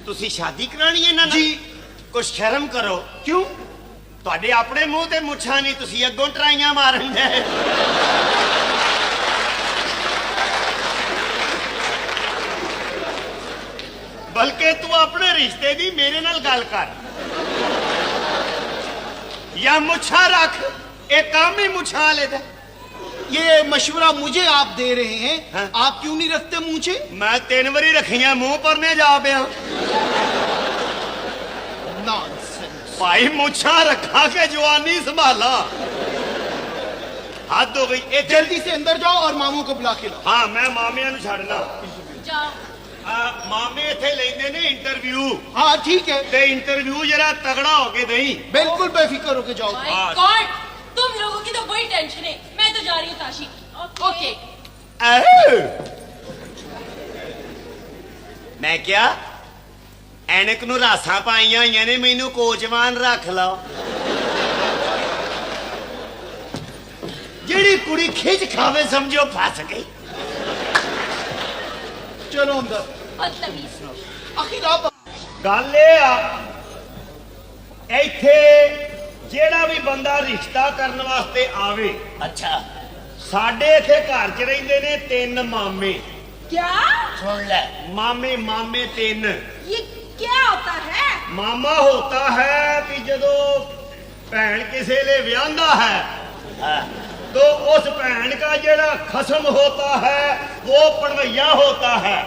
ਤੁਸੀਂ ਸ਼ਾਦੀ ਕਰਾਣੀ ਹੈ ਨਾ ਜੀ। ਕੁਛ ਸ਼ਰਮ ਕਰੋ। क्यों? ਤੁਹਾਡੇ ਆਪਣੇ ਮੂੰਹ ਤੇ ਮੁੱਛਾਂ ਨਹੀਂ, ਤੁਸੀਂ ਅੱਗੋਂ ਟਰਾਈਆਂ ਮਾਰਨ ਦੇ। ਬਲਕਿ ਤੂੰ ਆਪਣੇ ਰਿਸ਼ਤੇ ਦੀ ਮੇਰੇ ਨਾਲ ਗੱਲ ਕਰ ਜਾਂ ਮੁੱਛਾਂ ਰੱਖ। ਇਹ ਕੰਮ ਹੀ ਮੁੱਛਾਂ ਵਾਲੇ ਦਾ। ये मशवरा मुझे आप दे रहे हैं, हाँ? आप क्यों नहीं रखते मुझे? मैं 3 वारी रखियां मुंह परने जा पिया। नॉनसेंस। भाई मुछा रखा के जवानी संभाला। हद हो गई। ए जल्दी से अंदर जाओ और मामू को बुला के लाओ। हाँ मैं मामिया नु छड़ना। जाओ। मामे इथे लेंदे ने इंटरव्यू। हाँ ठीक है, ते इंटरव्यू जरा तगड़ा होके दई। बिल्कुल बेफिक्र होके जाओ। माय हाँ। गॉड, तुम लोगों की तो बड़ी टेंशन है। मैं तो जा रही हूँ काशी। ओके। मैं क्या ਐਨਕ ਨੂੰ ਰਾਸਾਂ ਪਾਈਆਂ ਹੋਈਆਂ ਨੇ, ਮੈਨੂੰ ਕੋਚਵਾਨ ਰੱਖ ਲਓ। ਜਿਹੜੀ ਕੁੜੀ ਖਿੱਚ ਖਾਵੇ ਸਮਝੋ ਫਸ ਗਈ। चलो अंदर। बदतमीज। आखिर आप ਗੱਲ ਇਹ ਆ, ਇੱਥੇ ਜਿਹੜਾ ਵੀ ਬੰਦਾ ਰਿਸ਼ਤਾ ਕਰਨ ਵਾਸਤੇ ਆਵੇ, अच्छा ਸਾਡੇ ਇੱਥੇ ਘਰ 'ਚ ਰਹਿੰਦੇ ਨੇ 3 ਮਾਮੇ। क्या? सुन ले। ਮਾਮੇ ਮਾਮੇ 3। ये क्या होता है? ਮਾਮਾ ਹੋਤਾ ਹੈ ਵੀ ਜਦੋਂ ਭੈਣ ਕਿਸੇ ਲਈ ਵਿਆਹੁੰਦਾ ਹੈ हाँ, तो उस बहन का जेड़ा खसम होता है वो पढ़वैया होता है।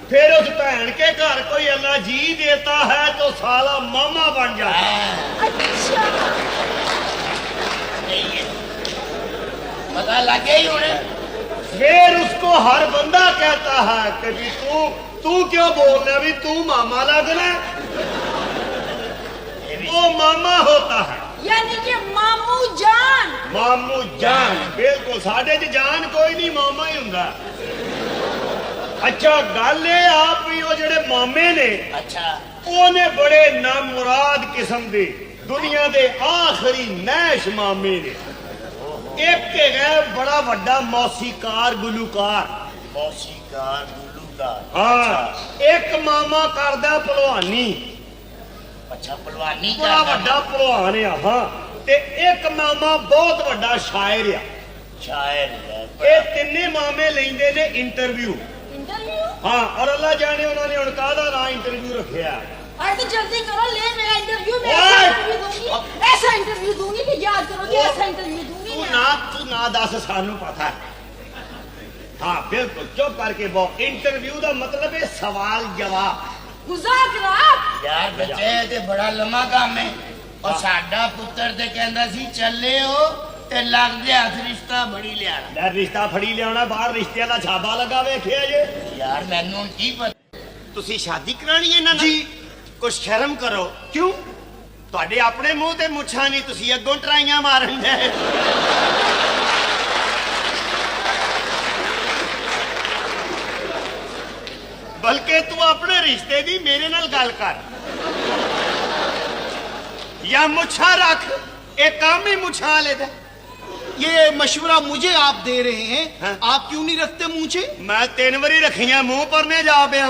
फिर उस बहन के घर कोई अल्लाह जी देता है तो साला मामा बन जाता है। अच्छा। पता लगे ही उन्हें। फिर उसको हर बंदा कहता है कि भी तू क्यों बोल रहा, भी तू मामा लगना है। वो मामा होता है। यानी कि मामू जान। मामू जान। बिल्कुल साढ़े च जान कोई नहीं, मामा ही हुंदा। अच्छा गल ये आप भी वो जेड़े मामे ने अच्छा ओने बड़े नामुराद किस्म दे दुनिया दे आखिरी नैश मामे ने। एक है बड़ा वड्डा मौसीकार गुलूकार। मौसीकार गुलूकार। हाँ एक मामा करदा पहलवानी, अच्छा पहलवानी बड़ा करदा। वड्डा पहलवान आ। हाँ ते एक मामा बहुत वड्डा शायर आ। शायर है। ये तिन्ने मामे लेंदे ने इंटरव्यू। इंटरव्यू? हाँ और अल्लाह जाने उन्होंने हुण काहदा ना इंटरव्यू रखिया। अरे तो जल्दी करो, ले मेरा इंटरव्यू। मैं ओए! ऐसा इंटरव्यू दूंगी, ऐसा इंटरव्यू दूंगी कि याद करोगे। ऐसा इंटरव्यू दूंगी तू ना दस, सानू पता है। हाँ बिल्कुल चुप करके बहुत। इंटरव्यू का मतलब है सवाल जवाब। मुज़ाकरात। यार बच्चे ते बड़ा लम्मा काम है। और साडा पुत्र ते कहंदा सी चले हो ते लगदे हथ रिश्ता बड़ी लिया। यार रिश्ता फड़ी लिया बाहर रिश्ते का छापा लगा वेखिया जे। यार मैनू की पता। तुसी शादी करानी है ना जी। कुछ शर्म करो। क्यों? ਤੁਹਾਡੇ ਆਪਣੇ ਮੂੰਹ ਤੇ ਮੁੱਛਾਂ ਨਹੀਂ, ਤੁਸੀਂ ਅੱਗੋਂ ਟਰਾਈਆਂ ਮਾਰਨ ਦੇ। ਬਲਕਿ ਤੂੰ ਆਪਣੇ ਰਿਸ਼ਤੇ ਦੀ ਮੇਰੇ ਨਾਲ ਗੱਲ ਕਰ ਜਾਂ ਮੁੱਛਾਂ ਰੱਖ। ਇਹ ਕੰਮ ਹੀ ਮੁੱਛਾਂ ਵਾਲੇ ਦਾ। ये मशवरा मुझे आप दे रहे हैं, हाँ? आप क्यों नहीं रखते मुझे? ਮੈਂ 3 ਵਾਰੀ ਰੱਖੀਆਂ ਮੂੰਹ ਪਰਨੇ ਜਾ ਪਿਆ।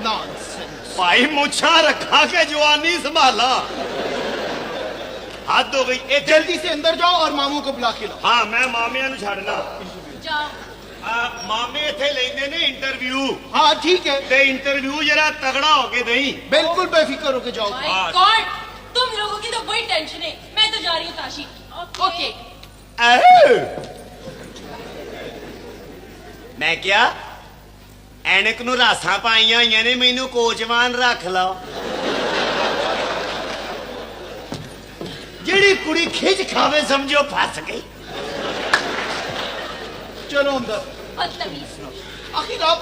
नॉनसेंस। भाई मुछा रखा के जवानी संभाला। हद हो गई। ए जल्दी से अंदर जाओ और मामू को बुला के लाओ। हाँ मैं मामिया नु छड़ना। जाओ। मामे इथे लेंदे ने इंटरव्यू। हाँ ठीक है, ते इंटरव्यू जरा तगड़ा होके दई। बिल्कुल बेफिक्र होके जाओ। माय हाँ। गॉड, तुम लोगों की तो बड़ी टेंशन है। मैं तो जा रही हूँ काशी। ओके। मैं क्या ਐਨਕ ਨੂੰ ਰਾਸਾਂ ਪਾਈਆਂ ਹੋਈਆਂ ਨੇ, ਮੈਨੂੰ ਕੋਚਵਾਨ ਰੱਖ ਲਓ। ਜਿਹੜੀ ਕੁੜੀ ਖਿੱਚ ਖਾਵੇ ਸਮਝੋ ਫਸ ਗਈ। चलो अंदर। बदतमीज। आखिर आप